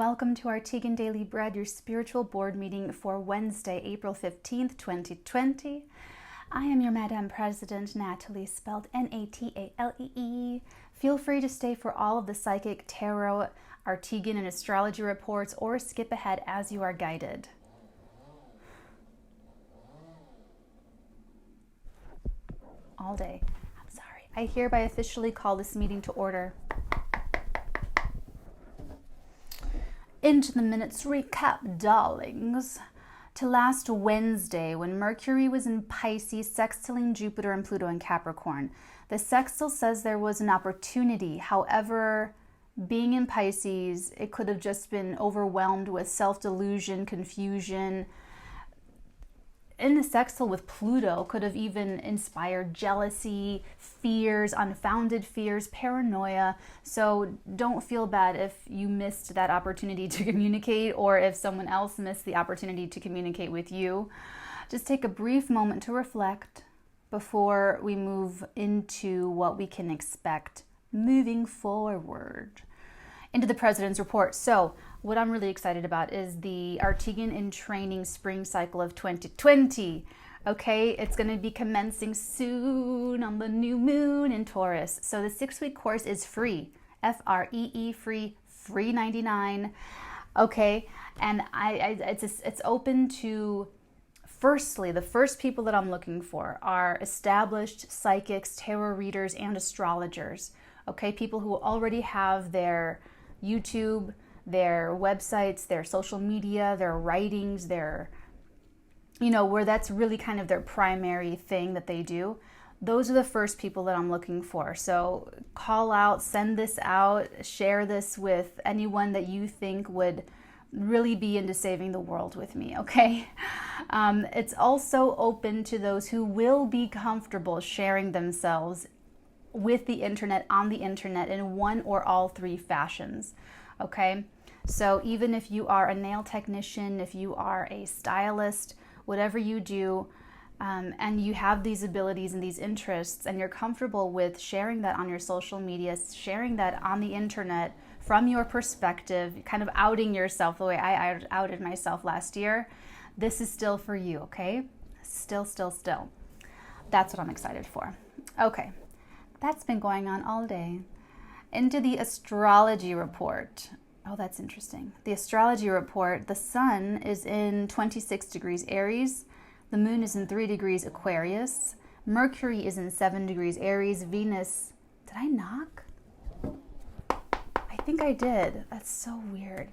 Welcome to Arteagan Daily Bread, your spiritual board meeting for Wednesday, April 15th, 2020. I am your Madam President, Natalee, spelled Natalee. Feel free to stay for all of the psychic, tarot, Arteagan, and astrology reports, or skip ahead as you are guided. All day. I'm sorry. I hereby officially call this meeting to order. Into the minutes recap, darlings. To last Wednesday, when Mercury was in Pisces, sextiling Jupiter and Pluto in Capricorn. The sextile says there was an opportunity. However, being in Pisces, it could have just been overwhelmed with self-delusion, confusion. In the sextile with Pluto could have even inspired jealousy, fears, unfounded fears, paranoia. So don't feel bad if you missed that opportunity to communicate, or if someone else missed the opportunity to communicate with you. Just take a brief moment to reflect before we move into what we can expect moving forward. Into the President's Report. So what I'm really excited about is the Arteagan in Training Spring Cycle of 2020. Okay, it's going to be commencing soon on the new moon in Taurus. So the 6-week course is free, F-R-E-E, free 99. Okay, and it's open to, firstly, the first people that I'm looking for are established psychics, tarot readers, and astrologers. Okay, people who already have their YouTube, their websites, their social media, their writings, their, where that's really kind of their primary thing that they do. Those are the first people that I'm looking for. So call out, send this out, share this with anyone that you think would really be into saving the world with me, okay? It's also open to those who will be comfortable sharing themselves with the internet, on the internet, in one or all three fashions, okay? So even if you are a nail technician, if you are a stylist, whatever you do, and you have these abilities and these interests, and you're comfortable with sharing that on your social media, sharing that on the internet from your perspective, kind of outing yourself the way I outed myself last year, this is still for you, okay? Still. That's what I'm excited for. Okay. That's been going on all day. Into the Astrology Report. Oh, that's interesting. The Astrology Report, the sun is in 26 degrees Aries. The moon is in 3 degrees Aquarius. Mercury is in 7 degrees Aries. Venus, did I knock? I think I did. That's so weird.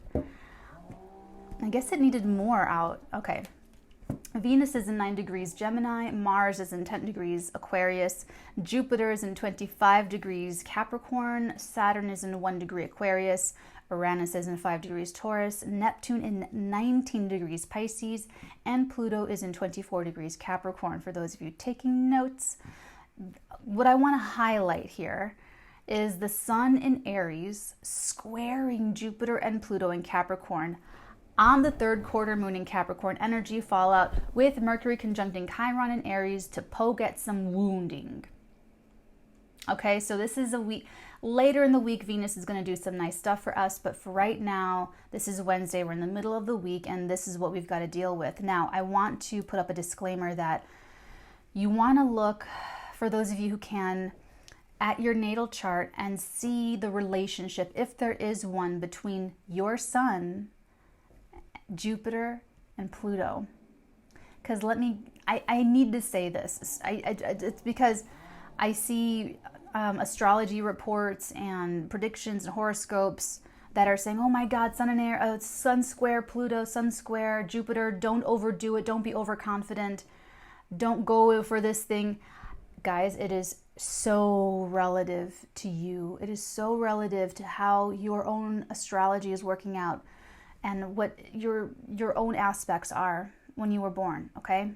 I guess it needed more out. Okay. Venus is in 9 degrees Gemini, Mars is in 10 degrees Aquarius, Jupiter is in 25 degrees Capricorn, Saturn is in 1 degree Aquarius, Uranus is in 5 degrees Taurus, Neptune in 19 degrees Pisces, and Pluto is in 24 degrees Capricorn. For those of you taking notes, what I want to highlight here is the sun in Aries squaring Jupiter and Pluto in Capricorn on the third quarter moon in Capricorn energy fallout, with Mercury conjuncting Chiron in Aries to get some wounding. Okay, so this is a week, later in the week, Venus is going to do some nice stuff for us, but for right now, this is Wednesday, we're in the middle of the week, and this is what we've got to deal with. Now, I want to put up a disclaimer that you want to look, for those of you who can, at your natal chart and see the relationship, if there is one, between your sun, Jupiter, and Pluto. Because I need to say this. It's because I see astrology reports and predictions and horoscopes that are saying, oh my God, sun square Pluto, sun square Jupiter, don't overdo it, don't be overconfident, don't go for this thing. Guys, it is so relative to you. It is so relative to how your own astrology is working out and what your own aspects are when you were born, okay?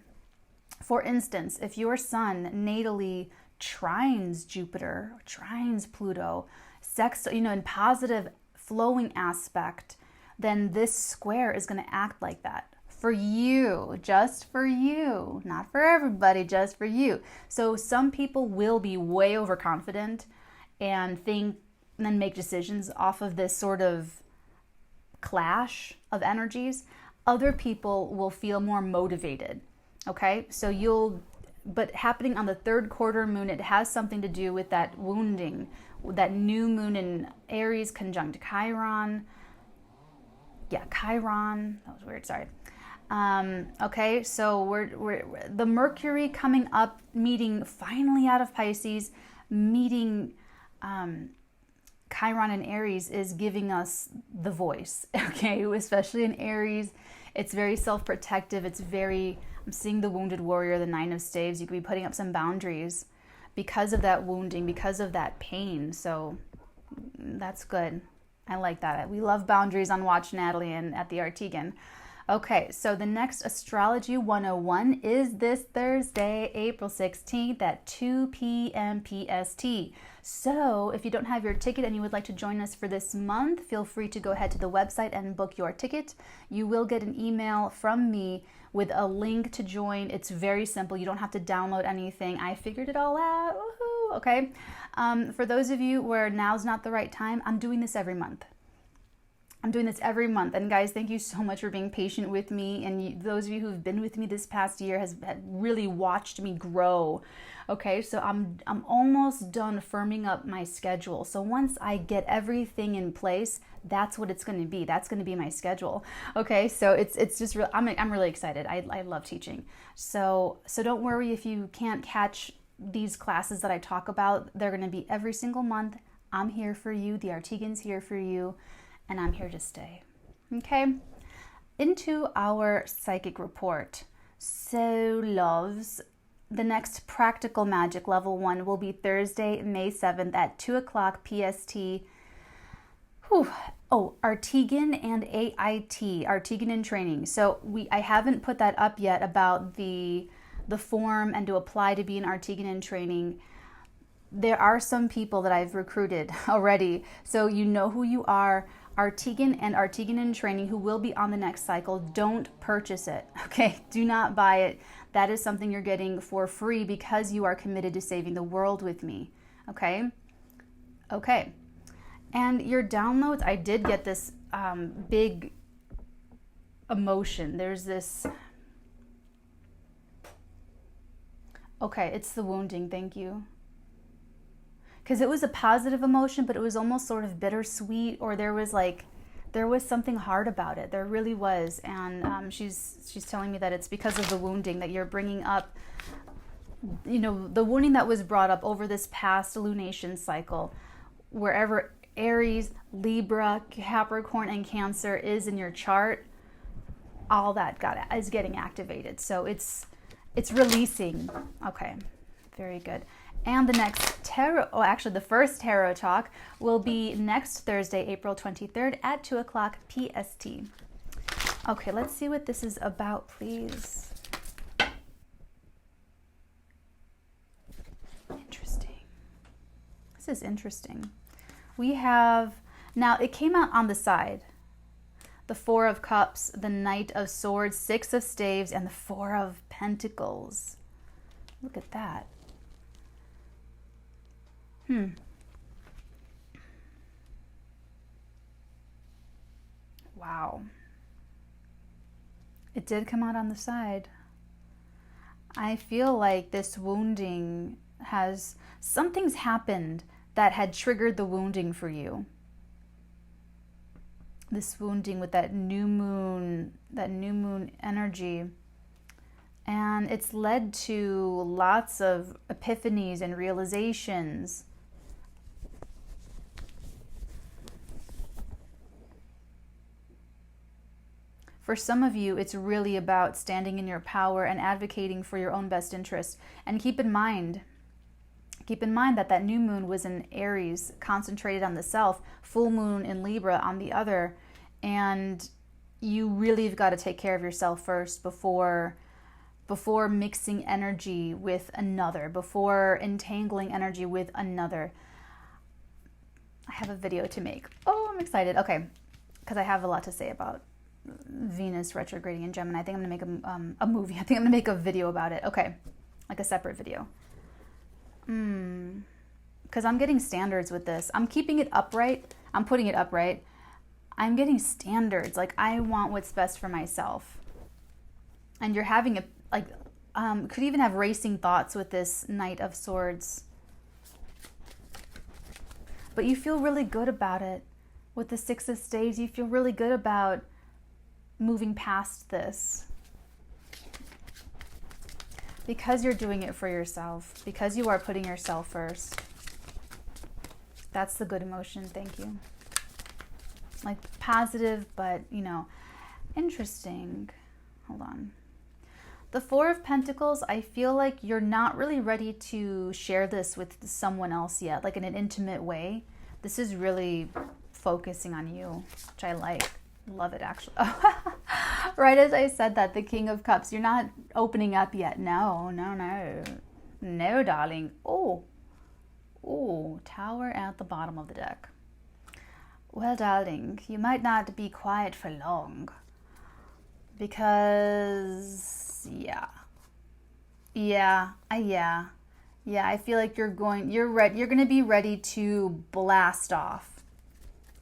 For instance, if your sun natally trines Jupiter, trines Pluto, in positive flowing aspect, then this square is going to act like that. For you, just for you, not for everybody, just for you. So some people will be way overconfident and then make decisions off of this sort of clash of energies, other people will feel more motivated. Okay, so but happening on the third quarter moon, it has something to do with that wounding, that new moon in Aries conjunct Chiron. Yeah, Chiron, that was weird, sorry. Okay, so we're the Mercury coming up, meeting finally out of Pisces, meeting Chiron and Aries is giving us the voice, okay, especially in Aries. It's very self-protective. I'm seeing the wounded warrior, the Nine of Staves. You could be putting up some boundaries because of that wounding, because of that pain. So that's good. I like that. We love boundaries on Watch Natalee and at the Arteagan. Okay, so the next Astrology 101 is this Thursday, April 16th at 2 p.m. PST. So if you don't have your ticket and you would like to join us for this month, feel free to go ahead to the website and book your ticket. You will get an email from me with a link to join. It's very simple. You don't have to download anything. I figured it all out. Woohoo! Okay. For those of you where now's not the right time, I'm doing this every month. And guys, thank you so much for being patient with me. And those of you who've been with me this past year have really watched me grow. Okay, so I'm almost done firming up my schedule. So once I get everything in place, that's what it's going to be. That's going to be my schedule. Okay, so it's just real. I'm really excited. I love teaching. So don't worry if you can't catch these classes that I talk about. They're going to be every single month. I'm here for you. The Arteagan's here for you. And I'm here to stay. Okay, into our psychic report. So loves, the next practical magic level 1 will be Thursday, May 7th at 2 o'clock PST. Arteagan and AIT, Arteagan in training. So I haven't put that up yet about the form and to apply to be an Arteagan in training. There are some people that I've recruited already, so you know who you are. Arteagan and Arteagan in training who will be on the next cycle, don't purchase it, okay? Do not buy it. That is something you're getting for free because you are committed to saving the world with me, okay? Okay. And your downloads, I did get this big emotion. There's this, okay, it's the wounding, thank you. Because it was a positive emotion, but it was almost sort of bittersweet, or there was something hard about it. There really was. And she's telling me that it's because of the wounding that you're bringing up, you know, the wounding that was brought up over this past lunation cycle, wherever Aries, Libra, Capricorn, and Cancer is in your chart, all that is getting activated. So it's releasing. Okay, very good. And the next the first tarot talk will be next Thursday, April 23rd at 2 o'clock PST. Okay, let's see what this is about, please. Interesting. This is interesting. We have, now it came out on the side. The Four of Cups, the Knight of Swords, Six of Staves, and the Four of Pentacles. Look at that. Wow. It did come out on the side. I feel like this wounding something's happened that had triggered the wounding for you. This wounding with that new moon energy. And it's led to lots of epiphanies and realizations. For some of you, it's really about standing in your power and advocating for your own best interest. And keep in mind that new moon was in Aries, concentrated on the self, full moon in Libra on the other. And you really have got to take care of yourself first before mixing energy with another, before entangling energy with another. I have a video to make. Oh, I'm excited. Okay, because I have a lot to say about Venus retrograding in Gemini. I think I'm going to make a movie. I think I'm going to make a video about it. Okay, like a separate video. Because I'm getting standards with this. I'm keeping it upright. I'm putting it upright. I'm getting standards. Like, I want what's best for myself. And you're having could even have racing thoughts with this Knight of Swords. But you feel really good about it. With the Six of Staves, you feel really good about moving past this. Because you're doing it for yourself. Because you are putting yourself first. That's the good emotion. Thank you. Like, positive, but, interesting. Hold on. The Four of Pentacles, I feel like you're not really ready to share this with someone else yet, like in an intimate way. This is really focusing on you, which I like. Love it, actually. Right as I said that, the King of Cups, you're not opening up yet. No, darling. Oh, Tower at the bottom of the deck. Well, darling, you might not be quiet for long. Because, I feel like you're going to be ready to blast off.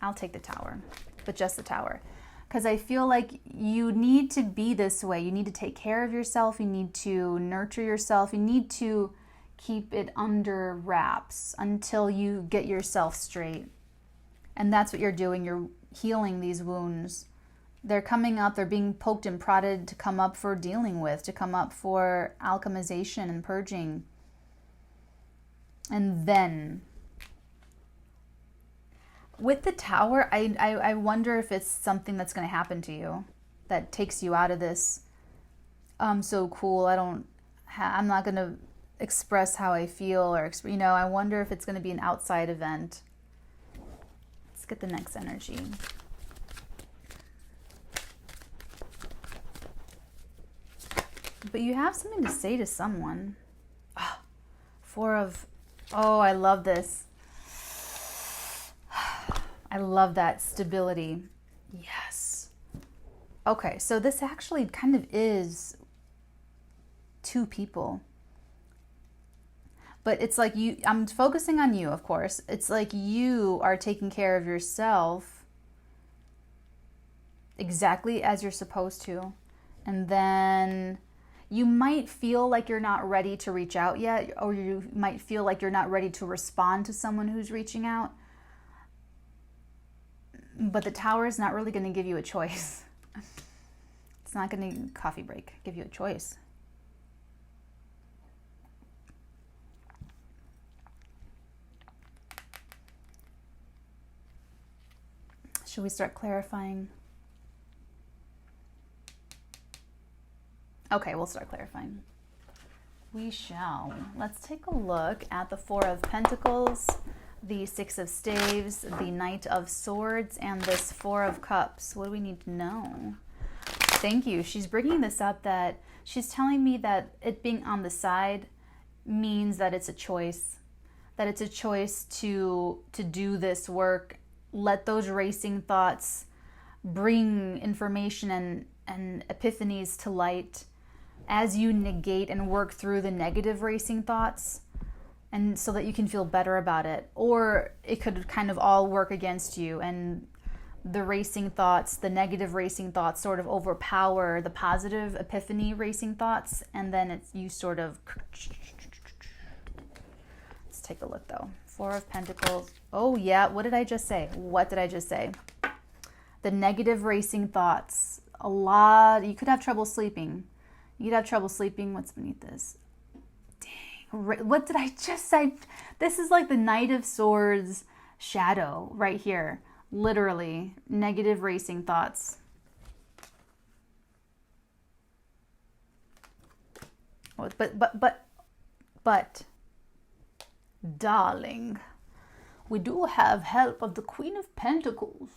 I'll take the Tower, but just the Tower. Because I feel like you need to be this way. You need to take care of yourself. You need to nurture yourself. You need to keep it under wraps until you get yourself straight. And that's what you're doing. You're healing these wounds. They're coming up, they're being poked and prodded to come up for dealing with, to come up for alchemization and purging. And then, with the Tower, I wonder if it's something that's going to happen to you that takes you out of this. So cool, I'm not going to express how I feel, or, I wonder if it's going to be an outside event. Let's get the next energy. But you have something to say to someone. I love this. I love that stability. Yes. Okay, so this actually kind of is two people. But it's like I'm focusing on you, of course. It's like you are taking care of yourself exactly as you're supposed to. And then you might feel like you're not ready to reach out yet, or you might feel like you're not ready to respond to someone who's reaching out. But the Tower is not really going to give you a choice. It's not going to, coffee break, give you a choice. Should we start clarifying? Okay, we'll start clarifying. We shall. Let's take a look at the Four of Pentacles, the Six of Staves, the Knight of Swords, and this Four of Cups. What do we need to know? Thank you. She's bringing this up, that she's telling me that it being on the side means that it's a choice. That it's a choice to do this work. Let those racing thoughts bring information and epiphanies to light as you negate and work through the negative racing thoughts, and so that you can feel better about it. Or it could kind of all work against you, and the racing thoughts, the negative racing thoughts sort of overpower the positive epiphany racing thoughts, and then you sort of... Let's take a look though. Four of Pentacles. Oh yeah, what did I just say? What did I just say? The negative racing thoughts. A lot. You could have trouble sleeping. You'd have trouble sleeping. What's beneath this? Dang. What did I just say? This is like the Knight of Swords shadow right here. Literally. Negative racing thoughts. But, darling, we do have help of the Queen of Pentacles.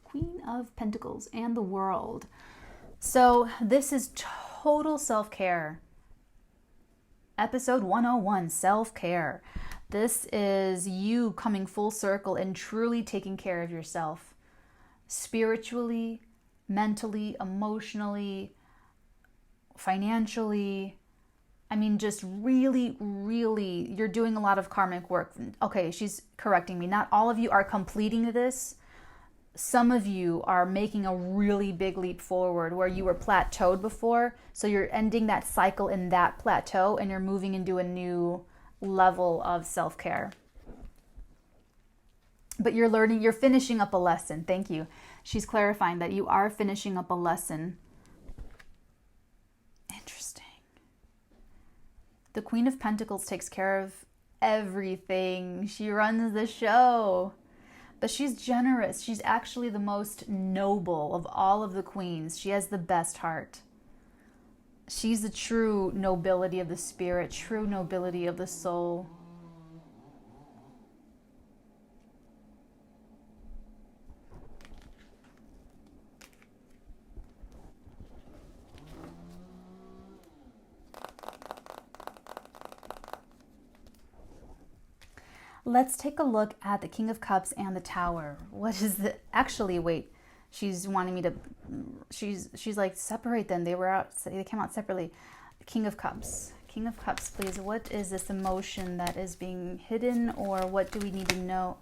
Queen of Pentacles and the World. So this is total self-care. Episode 101, self-care. This is you coming full circle and truly taking care of yourself. Spiritually, mentally, emotionally, financially, I mean, just really, really, you're doing a lot of karmic work. Okay, she's correcting me. Not all of you are completing this. Some of you are making a really big leap forward where you were plateaued before. So you're ending that cycle in that plateau and you're moving into a new level of self-care. But you're learning, you're finishing up a lesson. Thank you. She's clarifying that you are finishing up a lesson. Interesting. The Queen of Pentacles takes care of everything. She runs the show. But she's generous. She's actually the most noble of all of the queens. She has the best heart. She's the true nobility of the spirit, true nobility of the soul. Let's take a look at the King of Cups and the Tower. What is the... Actually, wait. She's wanting me to... She's like, separate them. They were out... They came out separately. The King of Cups. King of Cups, please. What is this emotion that is being hidden, or what do we need to know?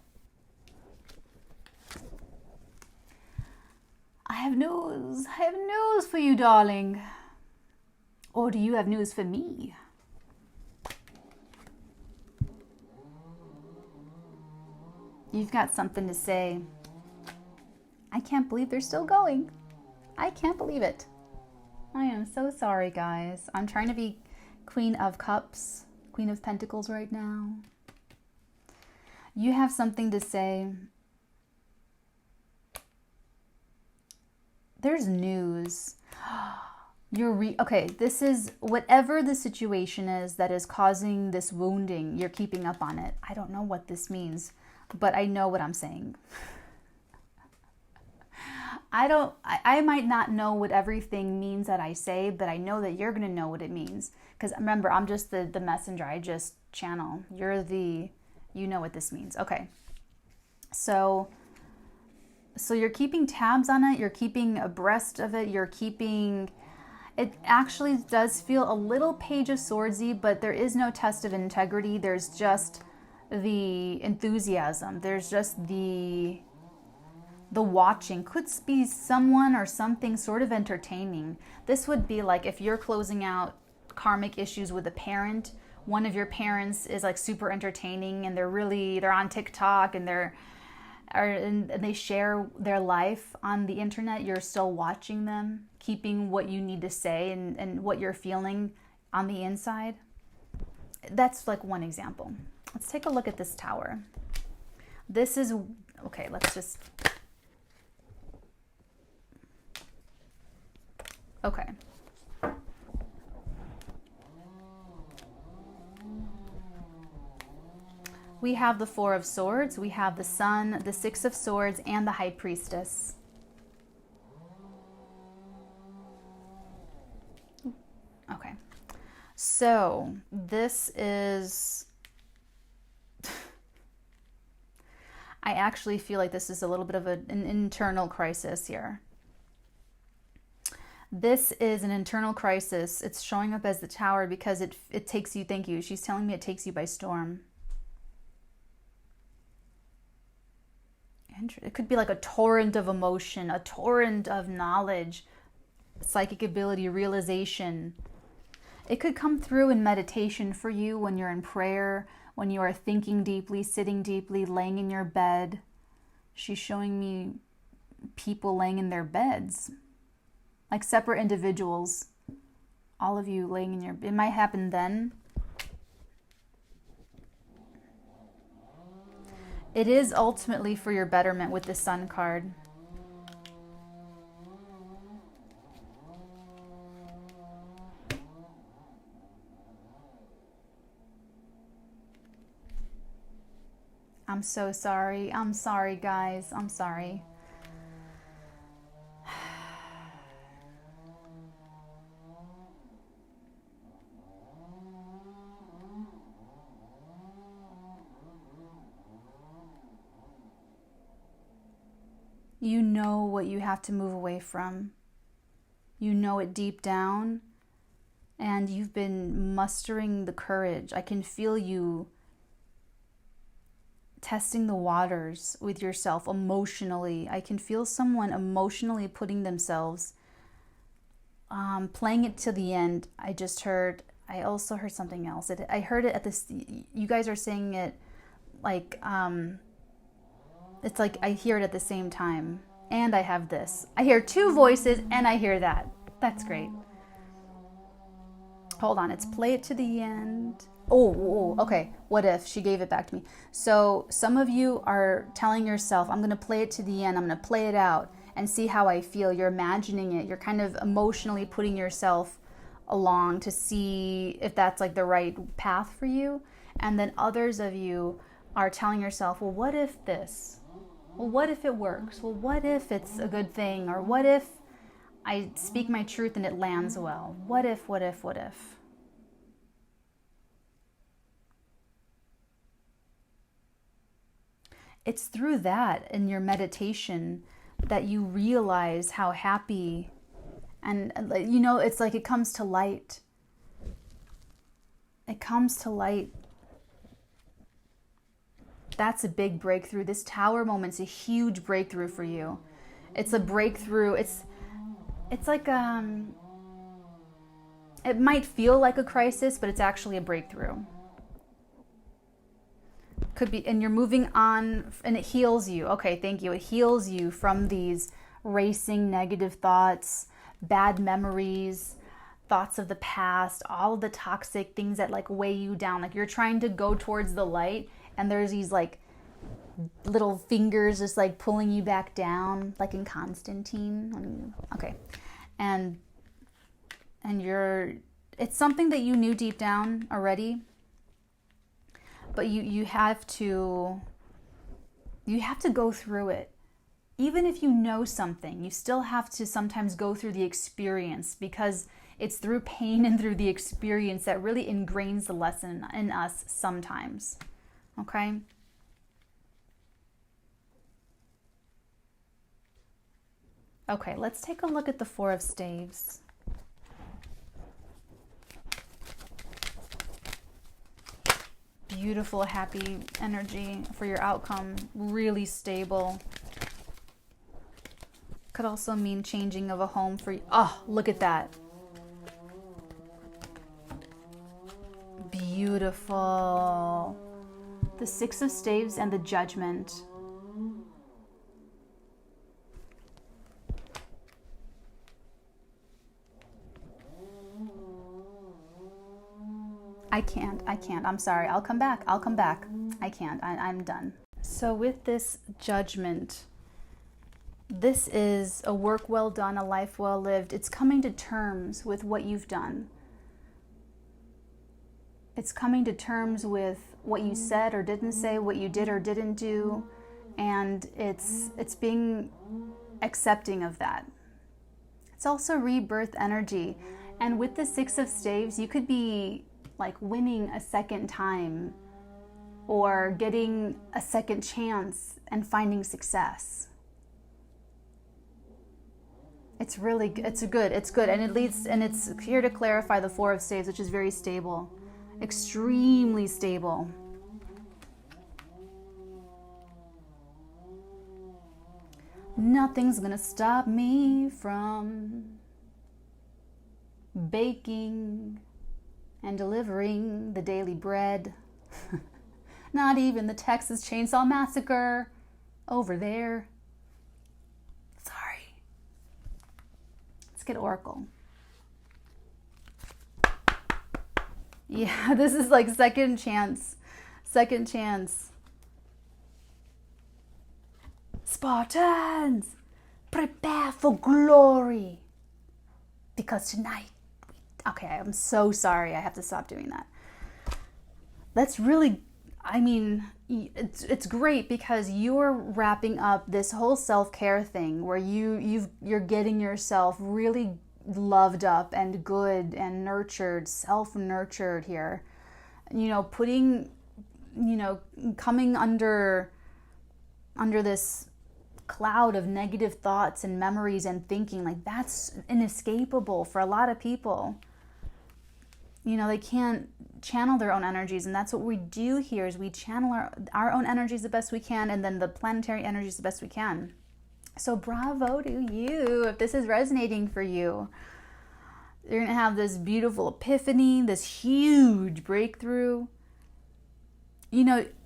I have news. I have news for you, darling. Or do you have news for me? You've got something to say. I can't believe they're still going. I can't believe it. I am so sorry, guys. I'm trying to be Queen of Cups, Queen of Pentacles right now. You have something to say. There's news. Okay, this is whatever the situation is that is causing this wounding. You're keeping up on it. I don't know what this means, but I know what I'm saying. I might not know what everything means that I say, but I know that you're going to know what it means. Because remember, I'm just the messenger. I just channel. You know what this means. Okay. So you're keeping tabs on it. You're keeping abreast of it. It actually does feel a little Page of Swordsy, but there is no test of integrity. There's just the enthusiasm. There's just the watching. Could be someone or something sort of entertaining. This would be like if you're closing out karmic issues with a parent. One of your parents is like super entertaining, and they're on TikTok, and and they share their life on the internet. You're still watching them, keeping what you need to say and what you're feeling on the inside. That's like one example. Let's take a look at this Tower. This is, okay, let's just, okay. We have the Four of Swords, we have the Sun, the Six of Swords, and the High Priestess. Okay, so this is, I actually feel like this is a little bit of an internal crisis here. This is an internal crisis. It's showing up as the Tower because it takes you, thank you, she's telling me it takes you by storm. It could be like a torrent of emotion, a torrent of knowledge, psychic ability, realization. It could come through in meditation for you when you're in prayer, when you are thinking deeply, sitting deeply, laying in your bed. She's showing me people laying in their beds, like separate individuals. All of you laying in your bed. It might happen then. It is ultimately for your betterment with the Sun card. I'm so sorry. I'm sorry, guys. I'm sorry. You know what you have to move away from. You know it deep down. and you've been mustering the courage. I can feel you testing the waters with yourself emotionally. I can feel someone emotionally putting themselves, playing it to the end. I also heard something else. I heard it at this, you guys are saying it like, it's like I hear it at the same time. And I have this. I hear two voices and I hear that. That's great. Hold on, it's play it to the end. Oh, okay. What if she gave it back to me? So some of you are telling yourself, I'm going to play it to the end. I'm going to play it out and see how I feel. You're imagining it. You're kind of emotionally putting yourself along to see if that's like the right path for you. And then others of you are telling yourself, well, what if this? Well, what if it works? Well, what if it's a good thing? Or what if I speak my truth and it lands well? What if, what if, what if? It's through that in your meditation that you realize how happy, and you know, it's like it comes to light. It comes to light. That's a big breakthrough. This tower moment's a huge breakthrough for you. It's a breakthrough. It's like it might feel like a crisis, but it's actually a breakthrough. Could be, and you're moving on, and it heals you. Okay, thank you. It heals you from these racing negative thoughts, bad memories, thoughts of the past, all of the toxic things that like weigh you down. Like you're trying to go towards the light, and there's these like little fingers just like pulling you back down, like in Constantine. Okay, and it's something that you knew deep down already. But you have to go through it. Even if you know something, you still have to sometimes go through the experience, because it's through pain and through the experience that really ingrains the lesson in us sometimes. Okay? Okay, let's take a look at the Four of Staves. Beautiful, happy energy for your outcome. Really stable. Could also mean changing of a home for you. Oh, look at that. Beautiful. The Six of Staves and the Judgment. I can't. I'm sorry. I'll come back. I can't. I'm done. So with this Judgment, this is a work well done, a life well lived. It's coming to terms with what you've done. It's coming to terms with what you said or didn't say, what you did or didn't do, and it's being accepting of that. It's also rebirth energy. And with the Six of Staves, you could be like winning a second time or getting a second chance and finding success. It's good. And it's here to clarify the Four of Staves, which is very stable, extremely stable. Nothing's gonna stop me from baking and delivering the daily bread. Not even the Texas Chainsaw Massacre over there. Sorry. Let's get Oracle. Yeah, this is like second chance. Spartans, prepare for glory. Because tonight, okay, I'm so sorry. I have to stop doing that. That's really, I mean, it's great because you're wrapping up this whole self-care thing where you're getting yourself really loved up and good and nurtured, self-nurtured here. You know, coming under this cloud of negative thoughts and memories and thinking, like that's inescapable for a lot of people. they can't channel their own energies. And that's what we do here, is we channel our own energies the best we can, and then the planetary energies the best we can. So bravo to you if this is resonating for you. You're going to have this beautiful epiphany, this huge breakthrough.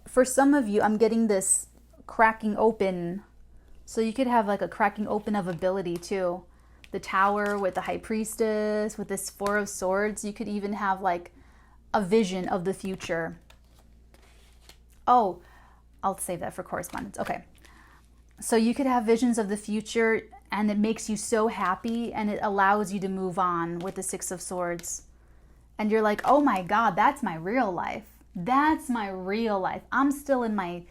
For some of you, I'm getting this cracking open. So you could have like a cracking open of ability too. The Tower with the High Priestess, with this Four of Swords. You could even have like a vision of the future. Oh, I'll save that for correspondence. Okay. So you could have visions of the future, and it makes you so happy, and it allows you to move on with the Six of Swords. And you're like, oh my God, that's my real life. That's my real life. I'm still in my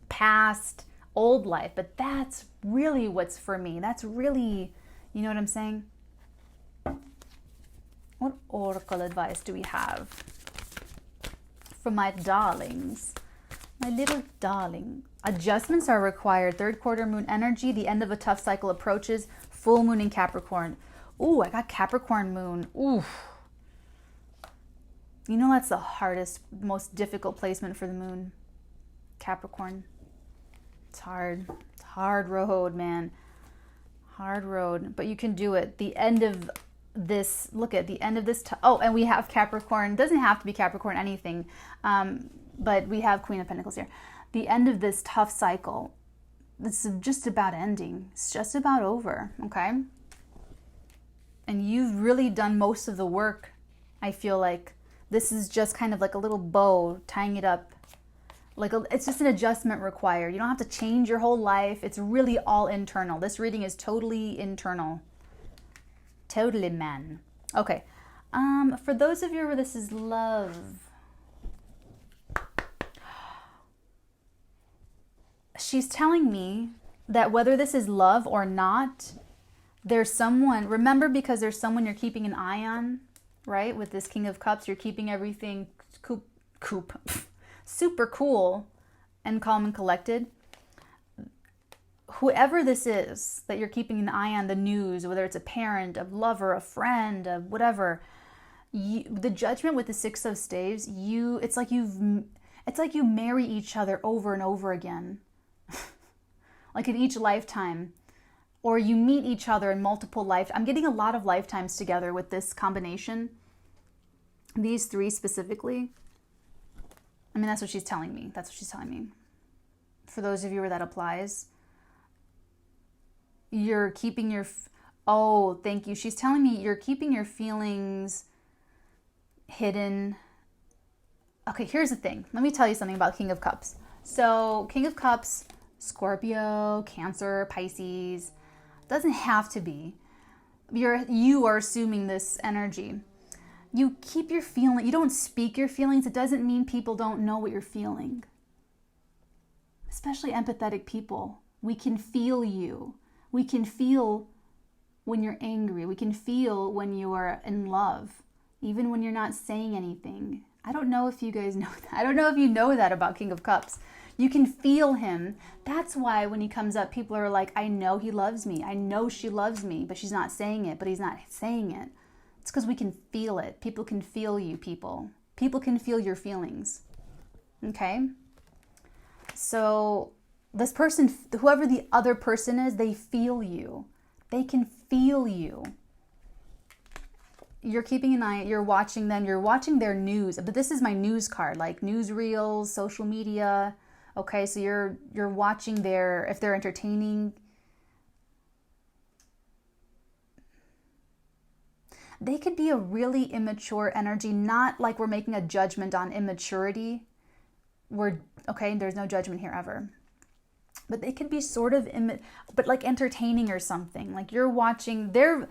past old life, but that's really what's for me. That's really, you know what I'm saying? What oracle advice do we have for my darlings? My little darling. Adjustments are required. Third quarter moon energy. The end of a tough cycle approaches. Full moon in Capricorn. Ooh, I got Capricorn moon. Ooh. That's the hardest, most difficult placement for the moon. Capricorn. It's hard. It's hard road, man. Hard road. But you can do it. The end of this, look at the end of this. And we have Capricorn. It doesn't have to be Capricorn anything. But we have Queen of Pentacles here. The end of this tough cycle, it's just about ending. It's just about over, okay? And you've really done most of the work, I feel like. This is just kind of like a little bow, tying it up. It's just an adjustment required. You don't have to change your whole life. It's really all internal. This reading is totally internal. Totally, man. Okay. For those of you where this is love, she's telling me that whether this is love or not, there's someone, remember, because there's someone you're keeping an eye on, right? With this King of Cups, you're keeping everything super cool and calm and collected. Whoever this is that you're keeping an eye on, the news, whether it's a parent, a lover, a friend, a whatever, the judgment with the Six of Staves, it's like you marry each other over and over again. Like in each lifetime, or you meet each other in multiple lifetimes. I'm getting a lot of lifetimes together with this combination. These three specifically. I mean, that's what she's telling me. That's what she's telling me. For those of you where that applies, you're keeping your... Oh, thank you. She's telling me you're keeping your feelings hidden. Okay, here's the thing. Let me tell you something about King of Cups. So, King of Cups... Scorpio, Cancer, Pisces, doesn't have to be. You are assuming this energy. You keep your feeling, you don't speak your feelings. It doesn't mean people don't know what you're feeling. Especially empathetic people. We can feel you. We can feel when you're angry. We can feel when you are in love, even when you're not saying anything. I don't know if you guys know that. I don't know if you know that about King of Cups. You can feel him. That's why when he comes up, people are like, I know he loves me. I know she loves me, but she's not saying it, but he's not saying it. It's because we can feel it. People can feel you, people. People can feel your feelings. Okay? So this person, whoever the other person is, they feel you. They can feel you. You're keeping an eye, you're watching them, you're watching their news. But this is my news card, like newsreels, social media. Okay, so you're watching if they're entertaining. They could be a really immature energy, not like we're making a judgment on immaturity. Okay, there's no judgment here ever. But they could be sort of, but like entertaining or something. Like you're watching, they're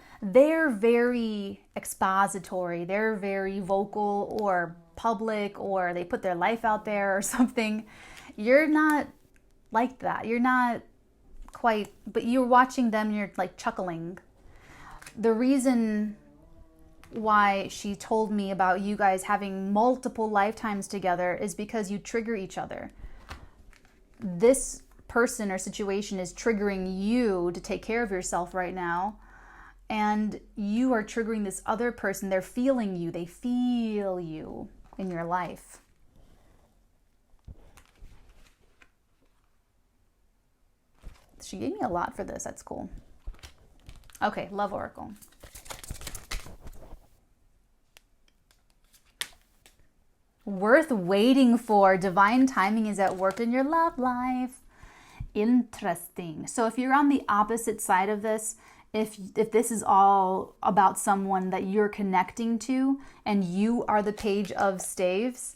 very expository. They're very vocal or public, or they put their life out there or something. You're not like that. You're not quite, but you're watching them, you're like chuckling. The reason why she told me about you guys having multiple lifetimes together is because you trigger each other. This person or situation is triggering you to take care of yourself right now. and you are triggering this other person. They're feeling you. They feel you in your life. She gave me a lot for this. That's cool. Okay, Love Oracle. Worth waiting for. Divine timing is at work in your love life. Interesting. So if you're on the opposite side of this, if this is all about someone that you're connecting to and you are the Page of Staves,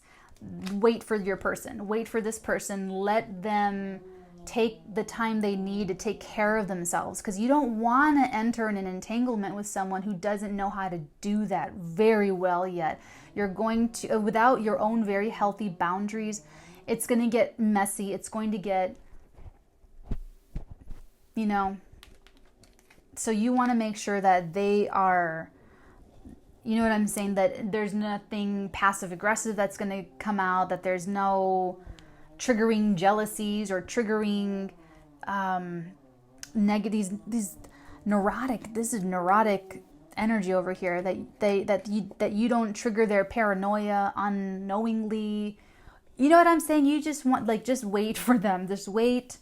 wait for your person. Wait for this person. Let them take the time they need to take care of themselves, because you don't want to enter in an entanglement with someone who doesn't know how to do that very well yet. You're going to, without your own very healthy boundaries, it's going to get messy. It's going to get, you know, so you want to make sure that they are, you know what I'm saying, that there's nothing passive aggressive that's going to come out, that there's no triggering jealousies or triggering negative, these neurotic, this is neurotic energy over here, that you don't trigger their paranoia unknowingly. You know what I'm saying? You just want, like, just wait for them. Just wait.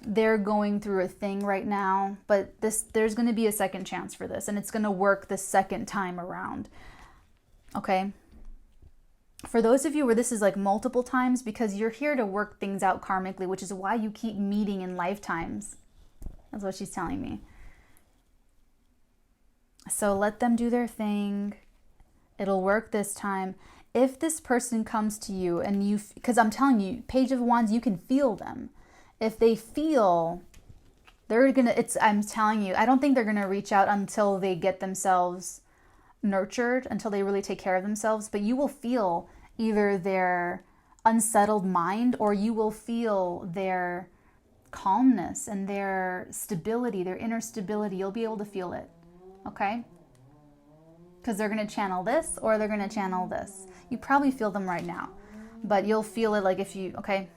They're going through a thing right now, but there's going to be a second chance for this, and it's going to work the second time around. Okay? For those of you where this is like multiple times, because you're here to work things out karmically, which is why you keep meeting in lifetimes. That's what she's telling me. So let them do their thing. It'll work this time. If this person comes to you and you, because I'm telling you, Page of Wands, you can feel them. If they feel, they're going to, I'm telling you, I don't think they're going to reach out until they get themselves nurtured, until they really take care of themselves. But you will feel either their unsettled mind, or you will feel their calmness and their stability, their inner stability. You'll be able to feel it. Okay? Because they're going to channel this or they're going to channel this. You probably feel them right now, but you'll feel it like if you, okay?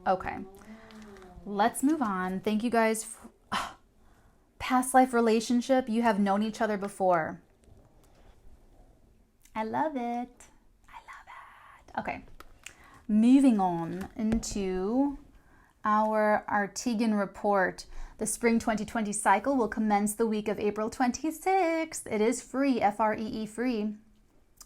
Okay. Let's move on. Thank you guys. Past life relationship. You have known each other before. I love it. I love it. Okay. Moving on into our Arteagan Report. The spring 2020 cycle will commence the week of April 26th. It is free, Free, free.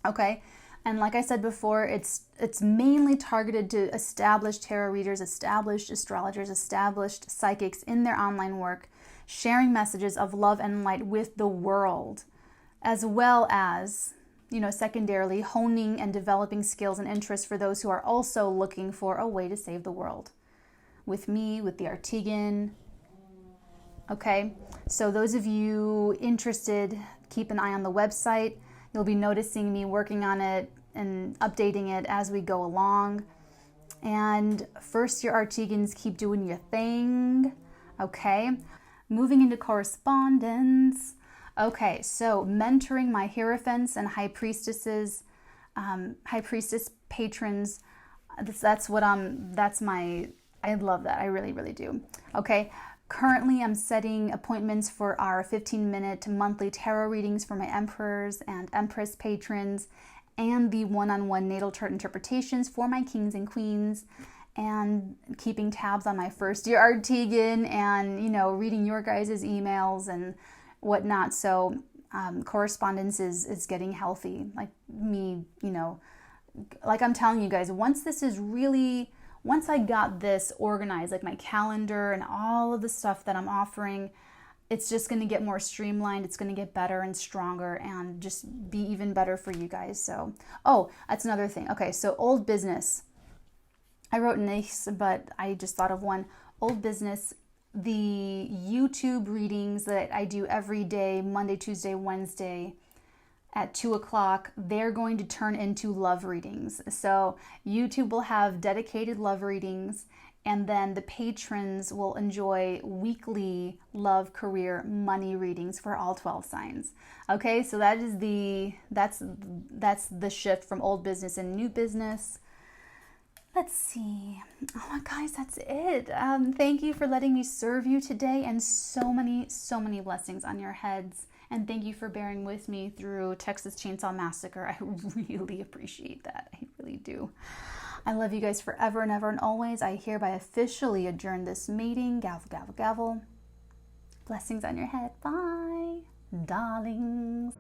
Okay. And like I said before, it's mainly targeted to established tarot readers, established astrologers, established psychics in their online work, sharing messages of love and light with the world, as well as, you know, secondarily, honing and developing skills and interests for those who are also looking for a way to save the world. With me, with the Arteagan. Okay, so those of you interested, keep an eye on the website. You'll be noticing me working on it and updating it as we go along. And first year Arteagans, keep doing your thing. Okay, moving into correspondence. Okay, so mentoring my Hierophants and High Priestesses, High Priestess patrons. That's my, I love that. I really, really do. Okay. Currently, I'm setting appointments for our 15-minute monthly tarot readings for my Emperors and Empress patrons, and the one-on-one natal chart interpretations for my Kings and Queens, and keeping tabs on my first year Arteagan, and, you know, reading your guys' emails and whatnot. So correspondence is getting healthy. Like me, you know, like I'm telling you guys, once I got this organized, like my calendar and all of the stuff that I'm offering, it's just going to get more streamlined. It's going to get better and stronger and just be even better for you guys. So, oh, that's another thing. Okay, so old business. I wrote nice, but I just thought of one. Old business, the YouTube readings that I do every day, Monday, Tuesday, Wednesday, at 2 o'clock, they're going to turn into love readings. So YouTube will have dedicated love readings, and then the patrons will enjoy weekly love, career, money readings for all 12 signs. Okay, so that's the shift from old business and new business. Let's see. Oh my guys, that's it. Thank you for letting me serve you today, and so many blessings on your heads. And thank you for bearing with me through Texas Chainsaw Massacre. I really appreciate that. I really do. I love you guys forever and ever and always. I hereby officially adjourn this meeting. Gavel, gavel, gavel. Blessings on your head. Bye, darlings.